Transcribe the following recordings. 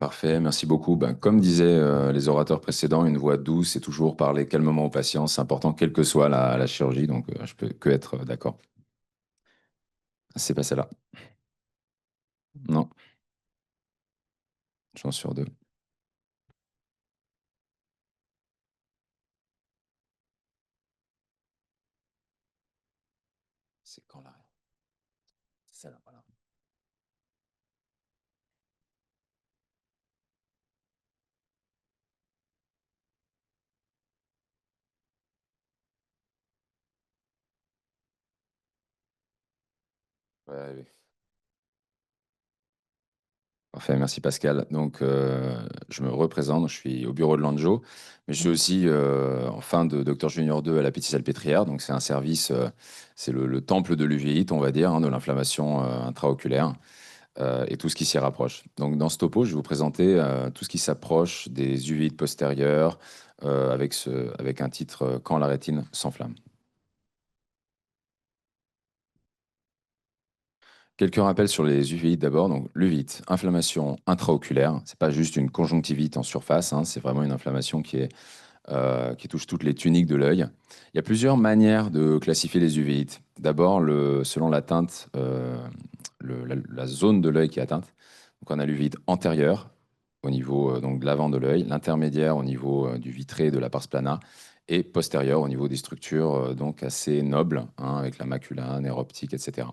Parfait, merci beaucoup. Ben, comme disaient les orateurs précédents, une voix douce et toujours parler calmement aux patients, c'est important, quelle que soit la chirurgie, donc je peux que être d'accord. C'est pas celle-là. Non, chance sur deux. C'est quand l'arrêt? C'est celle-là, voilà. Ouais, oui. Parfait, merci Pascal. Donc, je me représente, je suis au bureau de l'Anjo, mais je suis aussi en fin de docteur junior 2 à la Petit-Salpêtrière. Donc, c'est un service, c'est le temple de l'uvéite, on va dire, hein, de l'inflammation intraoculaire et tout ce qui s'y rapproche. Donc, dans ce topo, je vais vous présenter tout ce qui s'approche des uvéites postérieures avec un titre Quand la rétine s'enflamme. Quelques rappels sur les uvéites d'abord. Donc, l'uvite, inflammation intraoculaire. C'est pas juste une conjonctivite en surface, hein, c'est vraiment une inflammation qui touche toutes les tuniques de l'œil. Il y a plusieurs manières de classifier les uvéites. D'abord, selon la teinte, la zone de l'œil qui est atteinte. Donc, on a l'uvite antérieure au niveau donc, de l'avant de l'œil, l'intermédiaire au niveau du vitré et de la pars plana, et postérieure au niveau des structures donc assez nobles, hein, avec la macula, nerf optique, etc.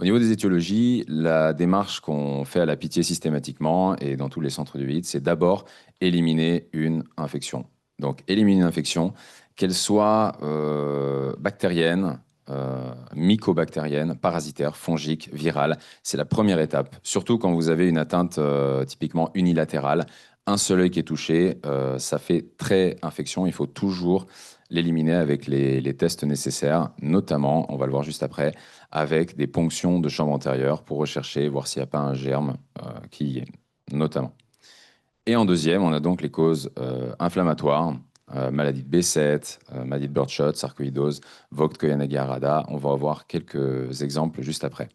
Au niveau des étiologies, la démarche qu'on fait à la Pitié systématiquement et dans tous les centres du vide, c'est d'abord éliminer une infection. Donc, éliminer une infection, qu'elle soit bactérienne, mycobactérienne, parasitaire, fongique, virale. C'est la première étape. Surtout quand vous avez une atteinte typiquement unilatérale, un seul œil qui est touché, ça fait très infection. Il faut toujours l'éliminer avec les tests nécessaires, notamment, on va le voir juste après, avec des ponctions de chambre antérieure pour rechercher, voir s'il n'y a pas un germe qui y est, notamment. Et en deuxième, on a donc les causes inflammatoires, maladie de B7, maladie de Birdshot, sarcoïdose, Vogt-Koyanagi-Arada. On va avoir quelques exemples juste après.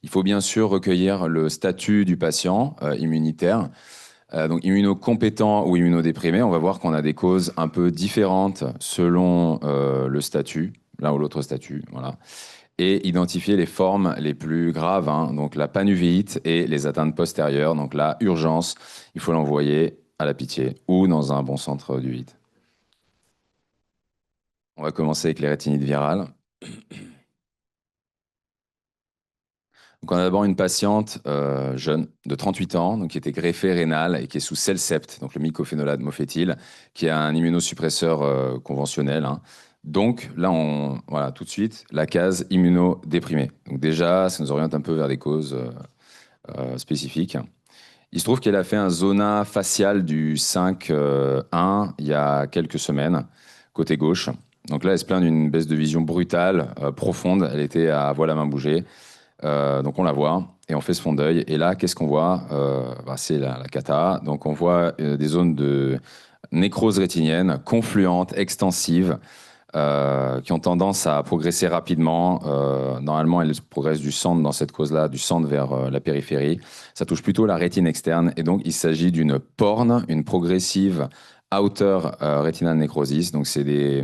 Il faut bien sûr recueillir le statut du patient immunitaire. Donc immunocompétent ou immunodéprimé, on va voir qu'on a des causes un peu différentes selon le statut, l'un ou l'autre statut. Voilà, et identifier les formes les plus graves, hein, donc la panuvéite et les atteintes postérieures. Donc là, urgence, il faut l'envoyer à la Pitié ou dans un bon centre du vide. On va commencer avec les rétinites virales. Donc on a d'abord une patiente jeune de 38 ans, donc qui était greffée rénale et qui est sous Celcept, donc le mycophénolate mofétile, qui est un immunosuppresseur conventionnel, hein. Donc là, voilà, tout de suite, la case immunodéprimée. Donc déjà, ça nous oriente un peu vers des causes spécifiques. Il se trouve qu'elle a fait un zona facial du 5-1 il y a quelques semaines, côté gauche. Donc là, elle se plaint d'une baisse de vision brutale, profonde. Elle était à voir la main bouger. Donc on la voit et on fait ce fond d'œil. Et là, qu'est-ce qu'on voit? C'est la cata. Donc on voit des zones de nécrose rétinienne confluentes, extensives, qui ont tendance à progresser rapidement. Normalement, elles progressent du centre dans cette cause-là, du centre vers la périphérie. Ça touche plutôt la rétine externe. Et donc, il s'agit d'une PORN, une progressive outer retinal necrosis. Donc, c'est des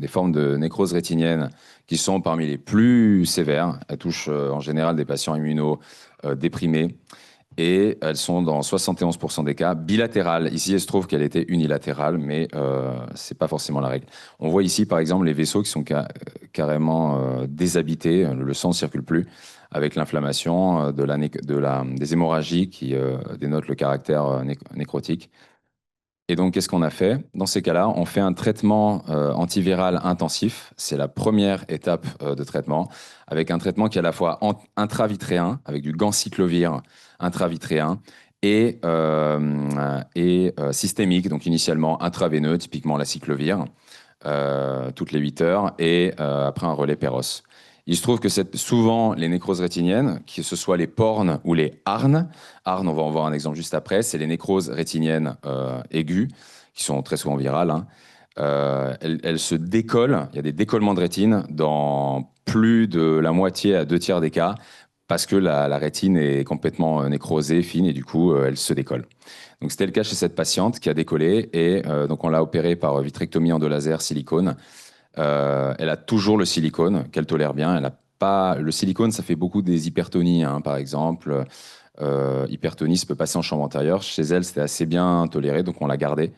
formes de nécrose rétinienne qui sont parmi les plus sévères. Elles touchent en général des patients immunodéprimés. Et elles sont dans 71% des cas bilatérales. Ici, il se trouve qu'elle était unilatérale, mais ce n'est pas forcément la règle. On voit ici, par exemple, les vaisseaux qui sont carrément déshabités. Le sang ne circule plus avec l'inflammation des hémorragies qui dénotent le caractère nécrotique. Et donc, qu'est-ce qu'on a fait? Dans ces cas-là, on fait un traitement antiviral intensif. C'est la première étape de traitement, avec un traitement qui est à la fois intravitréen, avec du ganciclovir intravitréen, et systémique, donc initialement intraveineux, typiquement la cyclovir, toutes les 8 heures, et après un relais Péros. Il se trouve que c'est souvent les nécroses rétiniennes, que ce soit les pornes ou les arnes. Arnes, on va en voir un exemple juste après, c'est les nécroses rétiniennes aiguës, qui sont très souvent virales, hein. Elles se décollent, il y a des décollements de rétine dans plus de la moitié à 2 tiers des cas, parce que la rétine est complètement nécrosée, fine, et du coup, elle se décolle. Donc, c'était le cas chez cette patiente qui a décollé, et donc on l'a opérée par vitrectomie endolaser silicone. Elle a toujours le silicone qu'elle tolère bien. Elle a pas... Le silicone, ça fait beaucoup des hypertonies, hein, par exemple. Hypertonie, ça peut passer en chambre antérieure. Chez elle, c'était assez bien toléré, donc on l'a gardé.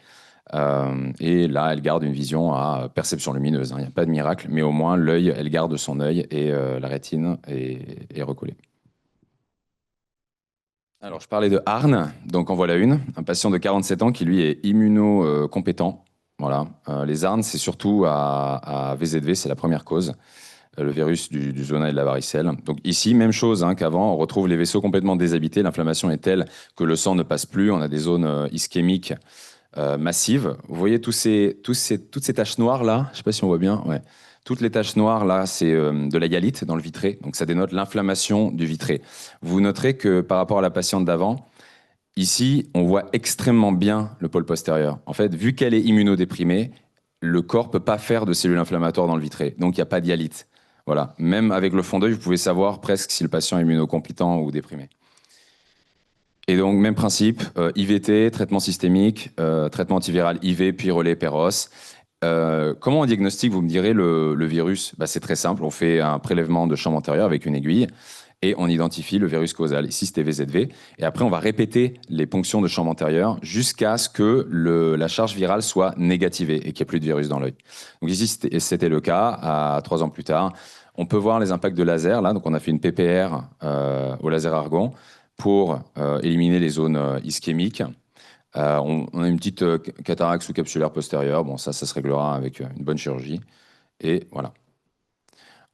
Et là, elle garde une vision à perception lumineuse, hein. Il n'y a pas de miracle, mais au moins l'œil, elle garde son œil et la rétine est recollée. Alors, je parlais de Arne, donc en voilà une, un patient de 47 ans qui lui est immunocompétent. Voilà. Les Arnes, c'est surtout à VZV, c'est la première cause, le virus du zona et de la varicelle. Donc ici, même chose hein, qu'avant, on retrouve les vaisseaux complètement déshabités, l'inflammation est telle que le sang ne passe plus, on a des zones ischémiques massive. Vous voyez toutes ces taches noires là, je ne sais pas si on voit bien, ouais. Toutes les taches noires là, c'est de la hyalite dans le vitré, donc ça dénote l'inflammation du vitré. Vous noterez que par rapport à la patiente d'avant, ici, on voit extrêmement bien le pôle postérieur. En fait, vu qu'elle est immunodéprimée, le corps ne peut pas faire de cellules inflammatoires dans le vitré, donc il n'y a pas d'hyalite. Voilà. Même avec le fond d'œil, vous pouvez savoir presque si le patient est immunocompétent ou déprimé. Et donc, même principe, IVT, traitement systémique, traitement antiviral IV, puis relais Péros. Comment on diagnostique, vous me direz, le virus? Bah, c'est très simple, on fait un prélèvement de chambre antérieure avec une aiguille et on identifie le virus causal. Ici, c'était VZV. Et après, on va répéter les ponctions de chambre antérieure jusqu'à ce que la charge virale soit négativée et qu'il n'y ait plus de virus dans l'œil. Donc ici, c'était le cas à 3 ans plus tard. On peut voir les impacts de laser, là. Donc on a fait une PPR au laser argon pour éliminer les zones ischémiques. On a une petite cataracte sous-capsulaire postérieure. Bon, ça se réglera avec une bonne chirurgie. Et voilà.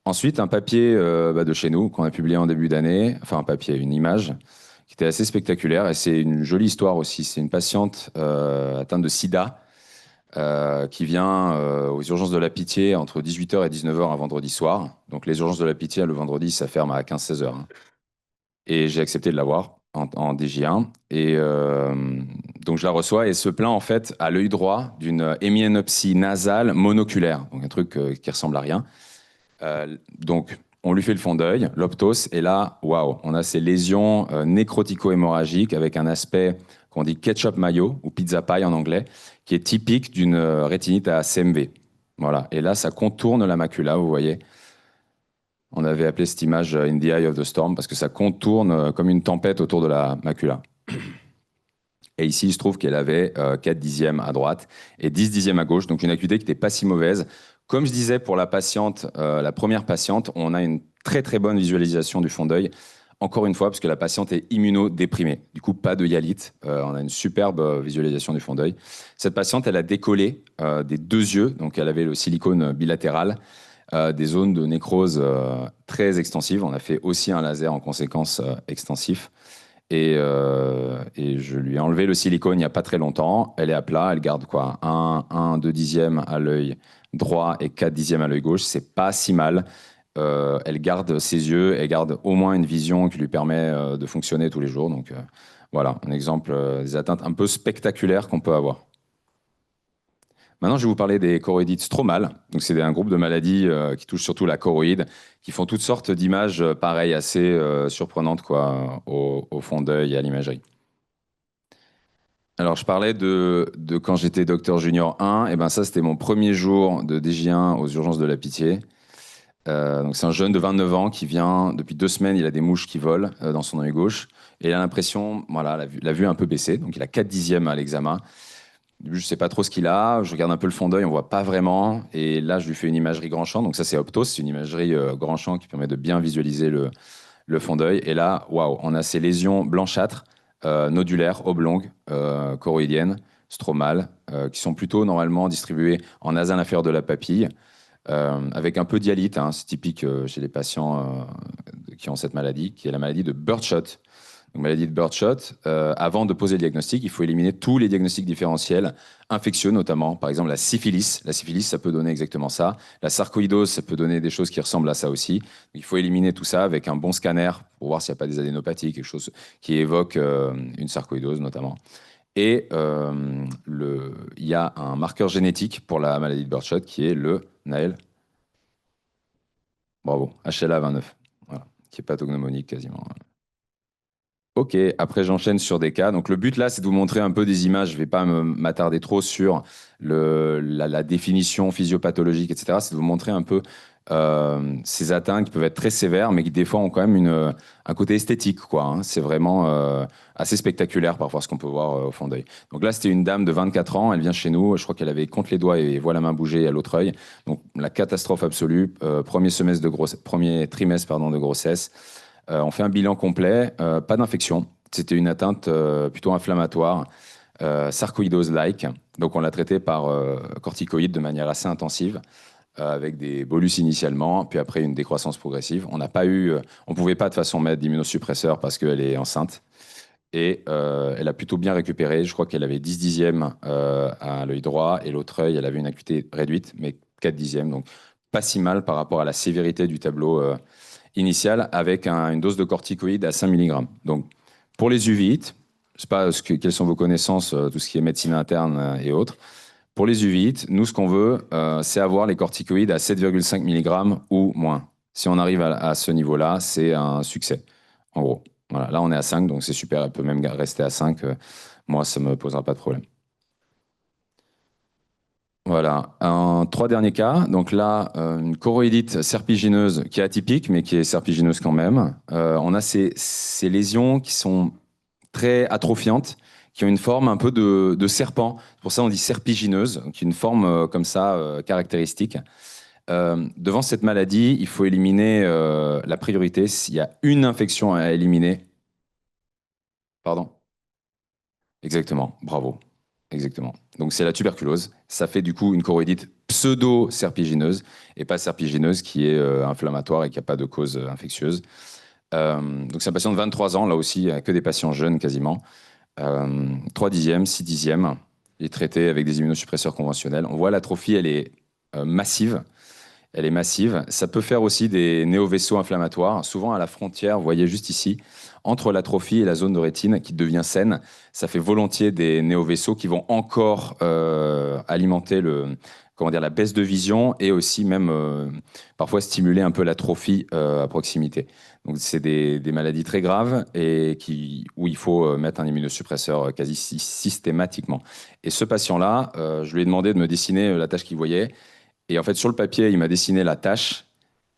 Ensuite, un papier de chez nous qu'on a publié en début d'année, enfin un papier, une image qui était assez spectaculaire et c'est une jolie histoire aussi. C'est une patiente atteinte de sida qui vient aux urgences de la Pitié entre 18h et 19h un vendredi soir. Donc les urgences de la Pitié, le vendredi, ça ferme à 15-16h, hein. Et j'ai accepté de l'avoir en DJ1. Et donc je la reçois et se plaint en fait à l'œil droit d'une hémianopsie nasale monoculaire, donc un truc qui ressemble à rien. Donc on lui fait le fond d'œil, l'optos, et là, waouh, on a ces lésions nécrotico-hémorragiques avec un aspect qu'on dit ketchup mayo ou pizza pie en anglais, qui est typique d'une rétinite à CMV. Voilà. Et là, ça contourne la macula, vous voyez. On avait appelé cette image In the Eye of the Storm parce que ça contourne comme une tempête autour de la macula. Et ici, il se trouve qu'elle avait 4 dixièmes à droite et 10 dixièmes à gauche, donc une acuité qui n'était pas si mauvaise. Comme je disais pour la patiente, la première patiente, on a une très très bonne visualisation du fond d'œil. Encore une fois, parce que la patiente est immunodéprimée. Du coup, pas de hyalite. On a une superbe visualisation du fond d'œil. Cette patiente, elle a décollé des deux yeux, donc elle avait le silicone bilatéral, des zones de nécrose très extensives. On a fait aussi un laser en conséquence extensif. Et je lui ai enlevé le silicone il n'y a pas très longtemps. Elle est à plat, elle garde quoi? 2 dixièmes à l'œil droit et 4 dixièmes à l'œil gauche. C'est pas si mal. Elle garde ses yeux, elle garde au moins une vision qui lui permet de fonctionner tous les jours. Donc voilà, un exemple des atteintes un peu spectaculaires qu'on peut avoir. Maintenant, je vais vous parler des choroïdites stromales. Donc, c'est un groupe de maladies qui touchent surtout la choroïde, qui font toutes sortes d'images, pareilles, assez surprenantes quoi, au fond d'œil et à l'imagerie. Alors, je parlais de quand j'étais docteur junior 1. Et ben ça, c'était mon premier jour de DJ1 aux urgences de la Pitié. Donc, c'est un jeune de 29 ans qui vient depuis 2 semaines. Il a des mouches qui volent dans son œil gauche. Et il a l'impression, voilà, la vue est un peu baissée. Donc, il a 4 dixièmes à l'examen. Je sais pas trop ce qu'il a, je regarde un peu le fond d'œil, on voit pas vraiment. Et là, je lui fais une imagerie grand champ. Donc ça, c'est Optos, c'est une imagerie grand champ qui permet de bien visualiser le fond d'œil. Et là, waouh, on a ces lésions blanchâtres, nodulaires, oblongues, choroïdiennes, stromales, qui sont plutôt normalement distribuées en nasal inférieur de la papille, avec un peu d'hyalite, hein. C'est typique chez les patients qui ont cette maladie, qui est la maladie de Birdshot. Donc, maladie de Birdshot, avant de poser le diagnostic, il faut éliminer tous les diagnostics différentiels, infectieux notamment, par exemple la syphilis. La syphilis, ça peut donner exactement ça. La sarcoïdose, ça peut donner des choses qui ressemblent à ça aussi. Donc, il faut éliminer tout ça avec un bon scanner pour voir s'il n'y a pas des adénopathies, quelque chose qui évoque une sarcoïdose notamment. Et il y a un marqueur génétique pour la maladie de Birdshot qui est le Naël. Bravo, HLA29. Voilà. qui est pathognomonique quasiment. Ok, après j'enchaîne sur des cas. Donc le but là, c'est de vous montrer un peu des images. Je ne vais pas m'attarder trop sur la définition physiopathologique, etc. C'est de vous montrer un peu ces atteintes qui peuvent être très sévères, mais qui des fois ont quand même un côté esthétique, quoi, hein. C'est vraiment assez spectaculaire parfois ce qu'on peut voir au fond d'œil. Donc là, c'était une dame de 24 ans. Elle vient chez nous. Je crois qu'elle avait contre les doigts et voit la main bouger à l'autre œil. Donc la catastrophe absolue. Premier trimestre pardon, de grossesse. On fait un bilan complet, pas d'infection. C'était une atteinte plutôt inflammatoire, sarcoïdose-like. Donc on l'a traité par corticoïdes de manière assez intensive, avec des bolus initialement, puis après une décroissance progressive. On pouvait pas de toute façon mettre d'immunosuppresseur parce qu'elle est enceinte. Et elle a plutôt bien récupéré. Je crois qu'elle avait 10 dixièmes à l'œil droit et l'autre œil, elle avait une acuité réduite, mais 4 dixièmes. Donc pas si mal par rapport à la sévérité du tableau initiale avec une dose de corticoïdes à 5 mg. Donc, pour les uvéites, je ne sais pas quelles sont vos connaissances, tout ce qui est médecine interne et autres. Pour les uvéites, nous, ce qu'on veut, c'est avoir les corticoïdes à 7,5 mg ou moins. Si on arrive à ce niveau-là, c'est un succès, en gros. Voilà, là, on est à 5, donc c'est super. Elle peut même rester à 5. Moi, ça ne me posera pas de problème. Voilà. Un trois derniers cas. Donc là, une choroïdite serpigineuse qui est atypique, mais qui est serpigineuse quand même. On a ces lésions qui sont très atrophiantes, qui ont une forme un peu de serpent. Pour ça, on dit serpigineuse, qui est une forme comme ça caractéristique. Devant cette maladie, il faut éliminer la priorité. S'il y a une infection à éliminer, pardon. Exactement, bravo. Exactement. Donc c'est la tuberculose. Ça fait du coup une choroïdite pseudo-serpigineuse et pas serpigineuse qui est inflammatoire et qui n'a pas de cause infectieuse. Donc c'est un patient de 23 ans, là aussi, que des patients jeunes quasiment. 3 dixièmes, 6 dixièmes. Il est traité avec des immunosuppresseurs conventionnels. On voit l'atrophie, elle est massive. Elle est massive. Ça peut faire aussi des néovaisseaux inflammatoires, souvent à la frontière, vous voyez juste ici, entre l'atrophie et la zone de rétine qui devient saine. Ça fait volontiers des néovaisseaux qui vont encore alimenter la baisse de vision et aussi même parfois stimuler un peu l'atrophie à proximité. Donc c'est des maladies très graves et où il faut mettre un immunosuppresseur quasi systématiquement. Et ce patient-là, je lui ai demandé de me dessiner la tâche qu'il voyait. Et en fait, sur le papier, il m'a dessiné la tâche.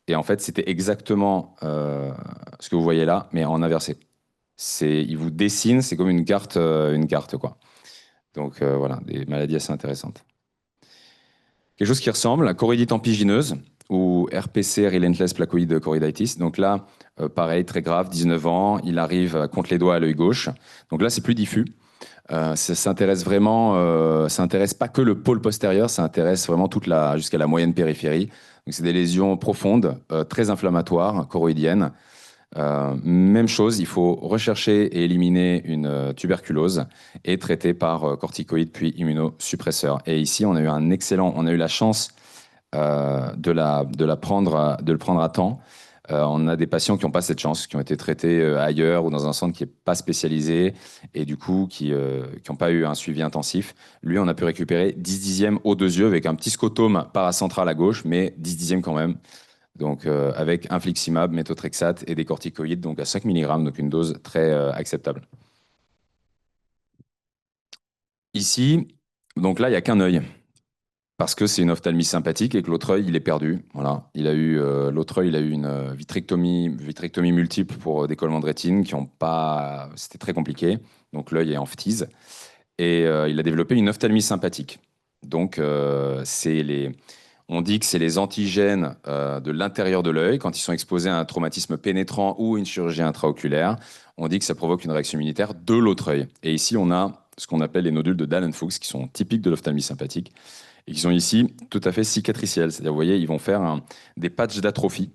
Et en fait, c'était exactement ce que vous voyez là, mais en inversé. Il vous dessine, c'est comme une carte, quoi. Donc voilà, des maladies assez intéressantes. Quelque chose qui ressemble, la choroïdite empygineuse ou RPC, Relentless Placoid Choroiditis. Donc là, pareil, très grave, 19 ans, il arrive contre les doigts à l'œil gauche. Donc là, c'est plus diffus. Ça s'intéresse vraiment, ça intéresse pas que le pôle postérieur, ça intéresse vraiment jusqu'à la moyenne périphérie. Donc c'est des lésions profondes, très inflammatoires, choroïdiennes. Même chose, il faut rechercher et éliminer une tuberculose et traiter par corticoïdes puis immunosuppresseurs. Et ici, on a eu la chance de le prendre à temps. On a des patients qui n'ont pas cette chance, qui ont été traités ailleurs ou dans un centre qui n'est pas spécialisé et du coup qui n'ont pas eu un suivi intensif. Lui, on a pu récupérer 10 dixièmes aux deux yeux avec un petit scotome paracentral à gauche, mais 10 dixièmes quand même. Donc avec infliximab, méthotrexate et des corticoïdes, donc à 5 mg, donc une dose très acceptable. Ici, donc là, il n'y a qu'un œil. Parce que c'est une ophtalmie sympathique et que l'autre œil, il est perdu. Voilà. L'autre œil, il a eu une vitrectomie multiple pour décollement de rétine qui ont pas. C'était très compliqué. Donc l'œil est en phtise. Et il a développé une ophtalmie sympathique. Donc on dit que c'est les antigènes de l'intérieur de l'œil, quand ils sont exposés à un traumatisme pénétrant ou une chirurgie intraoculaire, on dit que ça provoque une réaction immunitaire de l'autre œil. Et ici, on a ce qu'on appelle les nodules de Dallen-Fuchs, qui sont typiques de l'ophtalmie sympathique et qui sont ici tout à fait cicatriciels. C'est-à-dire, vous voyez, ils vont faire des patchs d'atrophie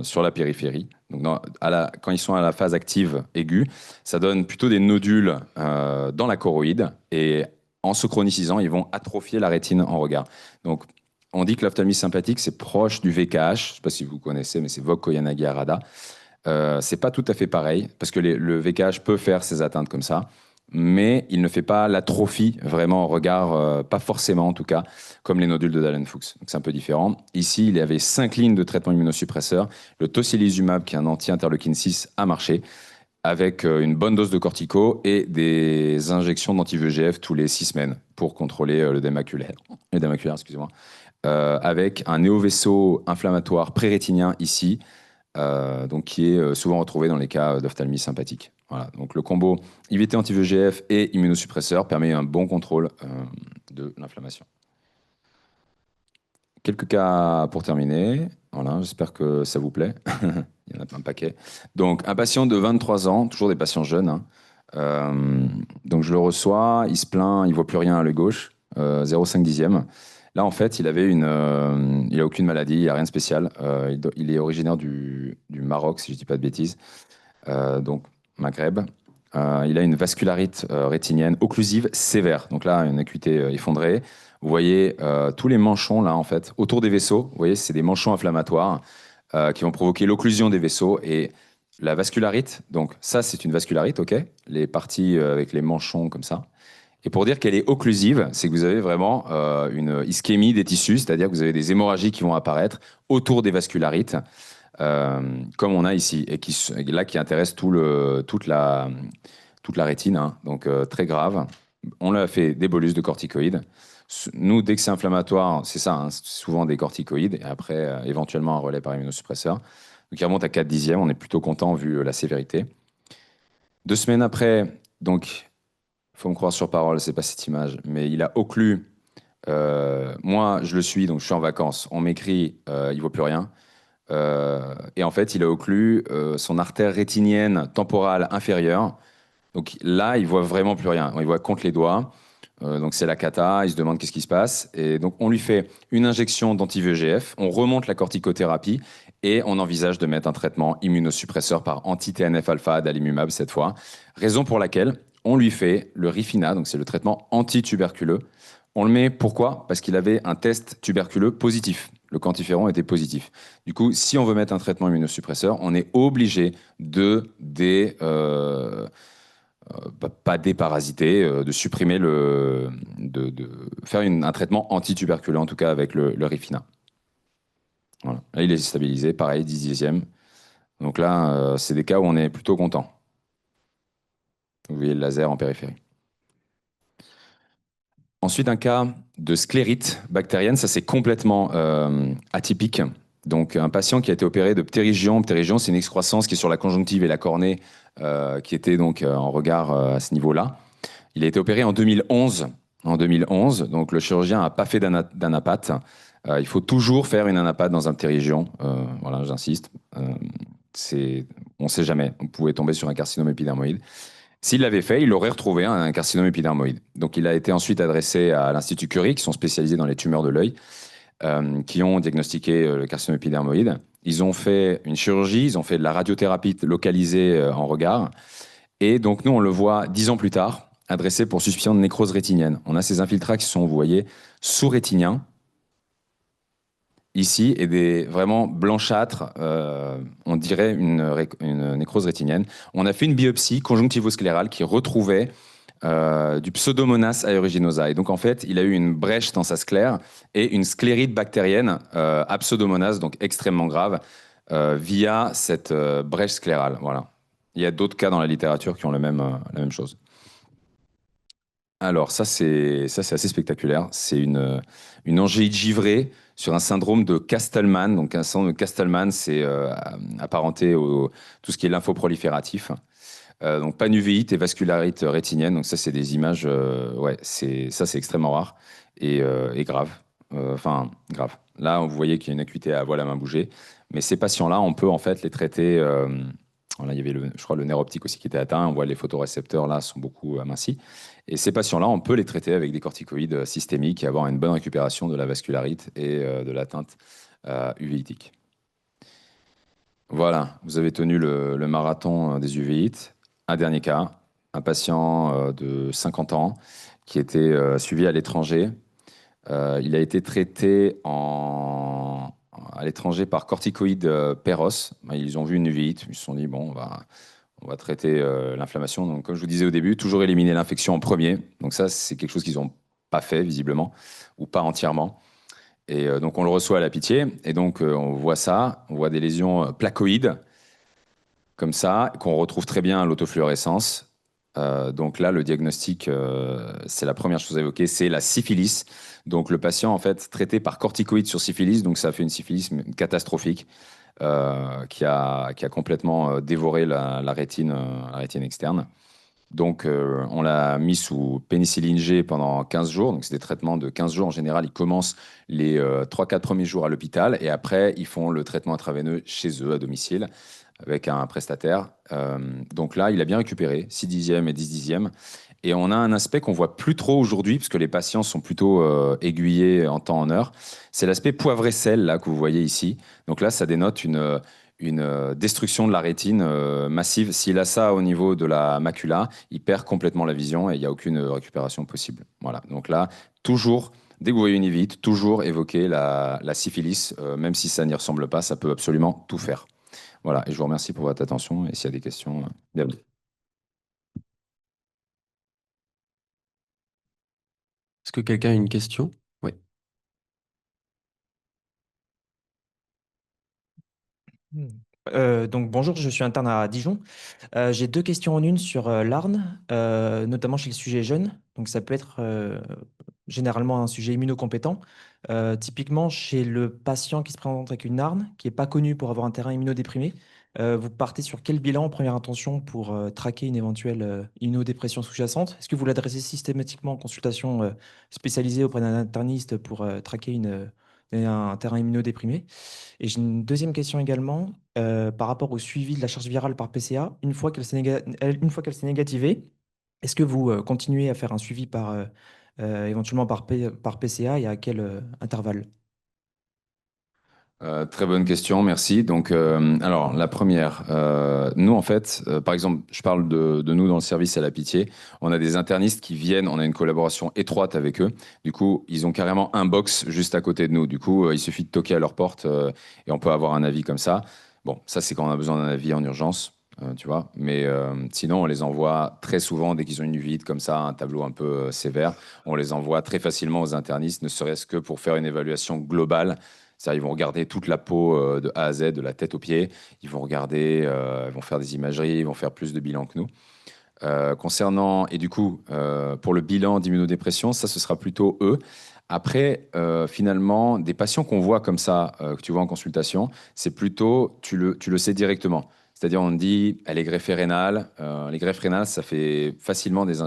sur la périphérie. Donc, quand ils sont à la phase active aiguë, ça donne plutôt des nodules dans la choroïde et en se chronicisant, ils vont atrophier la rétine en regard. Donc, on dit que l'ophtalmie sympathique, c'est proche du VKH. Je ne sais pas si vous connaissez, mais c'est Vogt-Koyanagi-Harada. C'est pas tout à fait pareil, parce que le VKH peut faire ces atteintes comme ça. mais il ne fait pas l'atrophie vraiment au regard, pas forcément en tout cas, comme les nodules de Dallen-Fuchs. Donc c'est un peu différent. Ici, il y avait 5 lignes de traitement immunosuppresseur. Le tocilizumab, qui est un anti-interleukine 6, a marché avec une bonne dose de cortico et des injections d'anti-VEGF tous les 6 semaines pour contrôler le excusez-moi, avec un néovaisseau inflammatoire prérétinien ici, donc qui est souvent retrouvé dans les cas d'ophtalmie sympathique. Voilà. Donc le combo IVT anti-VEGF et immunosuppresseur permet un bon contrôle de l'inflammation. Quelques cas pour terminer. Voilà, j'espère que ça vous plaît. Il y en a plein un paquet. Donc, un patient de 23 ans, toujours des patients jeunes, hein. Donc, je le reçois, il se plaint, il voit plus rien à l'œil gauche, 0,5 dixième. Là, en fait, il a aucune maladie, il a rien de spécial. Il est originaire du Maroc, si je dis pas de bêtises. Donc, Maghreb. Il a une vascularite rétinienne occlusive sévère. Donc là, une acuité effondrée. Vous voyez tous les manchons là, en fait, autour des vaisseaux. Vous voyez, c'est des manchons inflammatoires qui vont provoquer l'occlusion des vaisseaux. Et la vascularite, donc ça, c'est une vascularite, ok? Les parties avec les manchons comme ça. Et pour dire qu'elle est occlusive, c'est que vous avez vraiment une ischémie des tissus, c'est-à-dire que vous avez des hémorragies qui vont apparaître autour des vascularites, comme on a ici, et qui intéresse toute la rétine, hein, donc très grave. On lui a fait des bolus de corticoïdes. Nous, dès que c'est inflammatoire, c'est ça, hein, c'est souvent des corticoïdes, et après, éventuellement, un relais par immunosuppresseur. Donc, il remonte à 4 dixièmes, on est plutôt content vu la sévérité. 2 semaines après, donc, il faut me croire sur parole, c'est pas cette image, mais il a occlu. Moi, je le suis, donc je suis en vacances. On m'écrit, il voit plus rien. Et en fait, il a occlu son artère rétinienne temporale inférieure. Donc là, il voit vraiment plus rien. Il voit contre les doigts. Donc c'est la cata. Il se demande qu'est-ce qui se passe. Et donc on lui fait une injection d'anti-VEGF. On remonte la corticothérapie et on envisage de mettre un traitement immunosuppresseur par anti-TNF-alpha, adalimumab cette fois. Raison pour laquelle on lui fait le Rifina. Donc c'est le traitement anti-tuberculeux. On le met pourquoi? Parce qu'il avait un test tuberculeux positif. Le quantiferon était positif. Du coup, si on veut mettre un traitement immunosuppresseur, on est obligé pas déparasiter, de supprimer de faire un traitement anti-tuberculeux, en tout cas avec le Rifina. Voilà. Là, il est stabilisé, pareil, 10 dixièmes. Donc là, c'est des cas où on est plutôt content. Vous voyez le laser en périphérie. Ensuite, un cas de sclérite bactérienne, ça c'est complètement atypique. Donc, un patient qui a été opéré de ptérygion. Ptérygion, c'est une excroissance qui est sur la conjonctive et la cornée, qui était donc en regard à ce niveau-là. Il a été opéré en 2011. En 2011, donc le chirurgien n'a pas fait d'anapathe. Il faut toujours faire une anapathe dans un ptérygion. Voilà, j'insiste. On ne sait jamais. On pouvait tomber sur un carcinome épidermoïde. S'il l'avait fait, il aurait retrouvé un carcinome épidermoïde. Donc, il a été ensuite adressé à l'Institut Curie, qui sont spécialisés dans les tumeurs de l'œil, qui ont diagnostiqué le carcinome épidermoïde. Ils ont fait une chirurgie, ils ont fait de la radiothérapie localisée en regard. Et donc, nous, on le voit 10 ans plus tard, adressé pour suspicion de nécrose rétinienne. On a ces infiltrats qui sont, vous voyez, sous-rétiniens, ici, et des vraiment blanchâtres, on dirait une nécrose rétinienne. On a fait une biopsie conjonctivo-sclérale qui retrouvait du Pseudomonas aeruginosa. Et donc, en fait, il a eu une brèche dans sa sclère et une sclérite bactérienne à Pseudomonas, donc extrêmement grave, via cette brèche sclérale. Voilà. Il y a d'autres cas dans la littérature qui ont la même chose. Alors, ça c'est assez spectaculaire. C'est une angéite givrée sur un syndrome de Castleman. Donc, un syndrome de Castleman, c'est apparenté au tout ce qui est lymphoprolifératif. Donc, panuvéite et vascularite rétinienne. Donc, ça, c'est des images, ouais, c'est extrêmement rare et grave. Enfin, grave. Là, vous voyez qu'il y a une acuité à voir la main bouger. Mais ces patients-là, on peut en fait les traiter. Là, il y avait, je crois, le nerf optique aussi qui était atteint. On voit les photorécepteurs là sont beaucoup amincis. Et ces patients-là, on peut les traiter avec des corticoïdes systémiques et avoir une bonne récupération de la vascularite et de l'atteinte uvéitique. Voilà, vous avez tenu le marathon des uvéites. Un dernier cas, un patient de 50 ans qui était suivi à l'étranger. Il a été traité à l'étranger par corticoïdes Peros. Ils ont vu une uvite, ils se sont dit, bon, On va traiter l'inflammation. Donc, comme je vous disais au début, toujours éliminer l'infection en premier. Donc ça, c'est quelque chose qu'ils n'ont pas fait, visiblement, ou pas entièrement. Et donc, on le reçoit à la pitié. Et donc, on voit ça. On voit des lésions placoïdes, comme ça, qu'on retrouve très bien à l'autofluorescence. Donc là, le diagnostic, c'est la première chose à évoquer, c'est la syphilis. Donc, le patient, en fait, traité par corticoïdes sur syphilis. Donc, ça fait une syphilis catastrophique qui a complètement dévoré la rétine externe. Donc, on l'a mis sous pénicilline G pendant 15 jours. Donc, c'est des traitements de 15 jours. En général, ils commencent les 3-4 premiers jours à l'hôpital et après, ils font le traitement intraveineux chez eux, à domicile, avec un prestataire. Donc là, il a bien récupéré, 6 dixièmes et 10 dixièmes. Et on a un aspect qu'on voit plus trop aujourd'hui, puisque les patients sont plutôt aiguillés en temps en heure. C'est l'aspect poivre et sel, là, que vous voyez ici. Donc là, ça dénote une destruction de la rétine massive. S'il a ça au niveau de la macula, il perd complètement la vision et il n'y a aucune récupération possible. Voilà. Donc là, toujours, dès que vous voyez une évite, toujours évoquer la syphilis, même si ça n'y ressemble pas, ça peut absolument tout faire. Voilà. Et je vous remercie pour votre attention. Et s'il y a des questions, bienvenue. Est-ce que quelqu'un a une question? Oui. Hmm. Donc bonjour, je suis interne à Dijon. J'ai deux questions en une sur l'Arn, notamment chez le sujet jeune. Donc ça peut être généralement un sujet immunocompétent. Typiquement chez le patient qui se présente avec une Arn, qui n'est pas connu pour avoir un terrain immunodéprimé, vous partez sur quel bilan en première intention pour traquer une éventuelle immunodépression sous-jacente? Est-ce que vous l'adressez systématiquement en consultation spécialisée auprès d'un interniste pour traquer un terrain immunodéprimé? Et j'ai une deuxième question également par rapport au suivi de la charge virale par PCA. Une fois qu'elle s'est négativée, est-ce que vous continuez à faire un suivi éventuellement par PCA et à quel intervalle? Très bonne question, merci. Donc, alors, la première, nous, en fait, par exemple, je parle de nous dans le service à la Pitié. On a des internistes qui viennent, on a une collaboration étroite avec eux. Du coup, ils ont carrément un box juste à côté de nous. Du coup, il suffit de toquer à leur porte et on peut avoir un avis comme ça. Bon, ça, c'est quand on a besoin d'un avis en urgence, tu vois. Mais sinon, on les envoie très souvent dès qu'ils ont une visite comme ça, un tableau un peu sévère. On les envoie très facilement aux internistes, ne serait-ce que pour faire une évaluation globale. C'est-à-dire, ils vont regarder toute la peau de A à Z, de la tête aux pieds. Ils vont regarder, ils vont faire des imageries, ils vont faire plus de bilans que nous. Et du coup, pour le bilan d'immunodépression, ça, ce sera plutôt eux. Après, finalement, des patients qu'on voit comme ça, que tu vois en consultation, c'est plutôt, tu le sais directement. C'est-à-dire, on te dit, elle est greffée rénale. Les greffes rénales, ça fait facilement des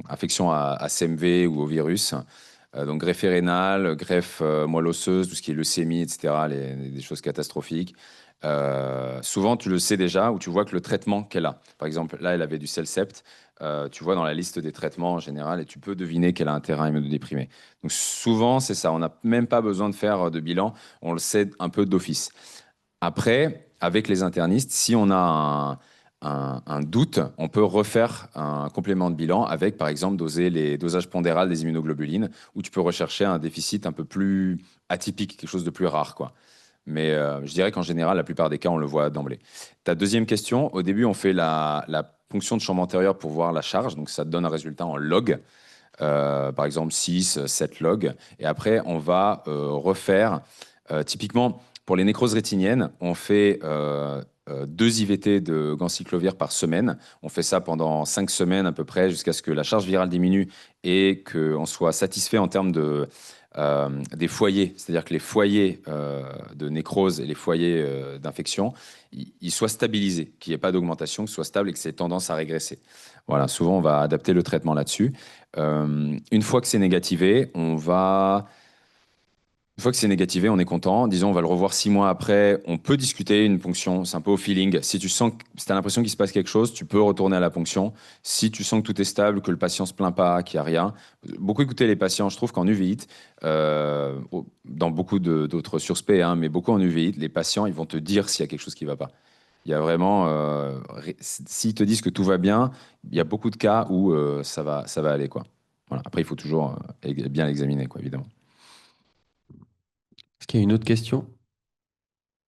infections à CMV ou au virus. Donc greffe rénale, greffe moelle osseuse, tout ce qui est leucémie, etc., des choses catastrophiques. Souvent, tu le sais déjà ou tu vois que le traitement qu'elle a. Par exemple, là, elle avait du Celcept. Tu vois dans la liste des traitements en général et tu peux deviner qu'elle a un terrain immunodéprimé. Donc souvent, c'est ça. On n'a même pas besoin de faire de bilan. On le sait un peu d'office. Après, avec les internistes, si on a un doute, on peut refaire un complément de bilan avec, par exemple, doser les dosages pondérales des immunoglobulines, où tu peux rechercher un déficit un peu plus atypique, quelque chose de plus rare, quoi. Mais je dirais qu'en général, la plupart des cas, on le voit d'emblée. Ta deuxième question, au début, on fait la ponction de chambre antérieure pour voir la charge, donc ça te donne un résultat en log. Par exemple 6, 7 logs. Et après, on va refaire, typiquement, pour les nécroses rétiniennes, on fait 2 IVT de gants cyclovirs par semaine. On fait ça pendant 5 semaines à peu près, jusqu'à ce que la charge virale diminue et qu'on soit satisfait en termes des foyers. C'est-à-dire que les foyers de nécrose et les foyers d'infection, ils soient stabilisés, qu'il n'y ait pas d'augmentation, que ce soit stable et que c'est tendance à régresser. Voilà, souvent on va adapter le traitement là-dessus. Une fois que c'est négativé, une fois que c'est négativé, on est content. Disons, on va le revoir 6 mois après. On peut discuter une ponction. C'est un peu au feeling. Si tu sens que si tu as l'impression qu'il se passe quelque chose, tu peux retourner à la ponction. Si tu sens que tout est stable, que le patient se plaint pas, qu'il n'y a rien. Beaucoup écouter les patients. Je trouve qu'en uvite, dans beaucoup d'autres surspects, hein, mais beaucoup en uvite, les patients, ils vont te dire s'il y a quelque chose qui ne va pas. Il y a vraiment, s'ils te disent que tout va bien, il y a beaucoup de cas où ça va aller, quoi. Voilà. Après, il faut toujours bien l'examiner, quoi, évidemment. Est-ce qu'il y a une autre question?